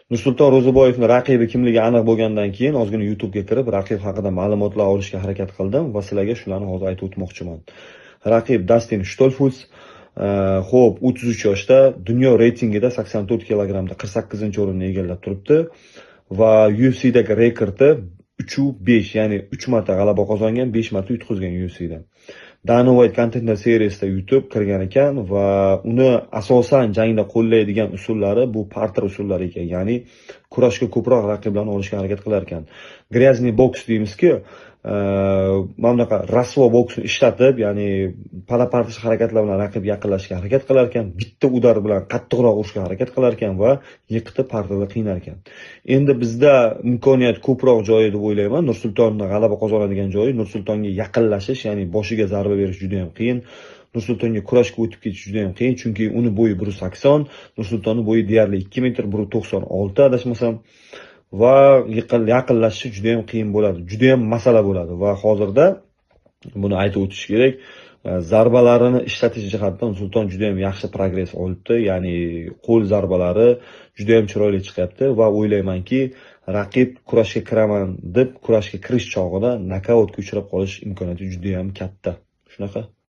Nursulton Ro'ziboyevning raqibi kimligi aniq bo'lgandan keyin ozgina YouTube'ga kirib, raqib haqida ma'lumotlar olishga harakat qildim va sizlarga shularni hozir aytib o'tmoqchiman. Raqib Dastin Stolfus, xo'p, 33 yoshda, dunyo reytingida 84 kilogramda 48-o'rinni egallab turibdi va UFC'dagi rekordi 3-5, ya'ni 3 marta g'alaba qozongan, 5 marta yutqizgan UFC'da. Dana White Contender seriyasida yutib kirgan ekan va uni asosan jangda qo'llaydigan usullari bu parter usullari ekan, ya'ni kurashga ko'proq raqiblarni olishga harakat qilar ekan. Gryazny boks deymizki, mana bunaqa rasvo boksni ishlatib, ya'ni pala-partish harakatlar bilan raqib yaqinlashishga harakat qilar ekan, bitta udar bilan qattiqroq urishga harakat qilar ekan va yiqitib parterda qiynar ekan. Endi bizda imkoniyat ko'proq joyi deb o'ylayman. Nursultonning g'alaba qozonadigan joyi, Nursultonga yaqinlashish, ya'ni boshiga zarba berish juda ham qiyin. Nursultonga kurashga o'tib ketish juda ham qiyin, chunki uni bo'yi 180, Nursultonning bo'yi deyarli 2 metr, 196 adashmasam. Va yaqinlashish juda ham qiyin bo'ladi, juda ham masala bo'ladi va hozirda buni aytib o'tish kerak. Zarbalarini ishlatish jihatdan Nursulton juda ham yaxshi progress olibdi, ya'ni qo'l zarbalari juda ham chiroyli chiqyapti va o'ylaymanki, raqib kurashga kiraman deb kurashga kirish chog'ida nokautga uchrab qolish imkoniyati juda ham katta. Shunaqa.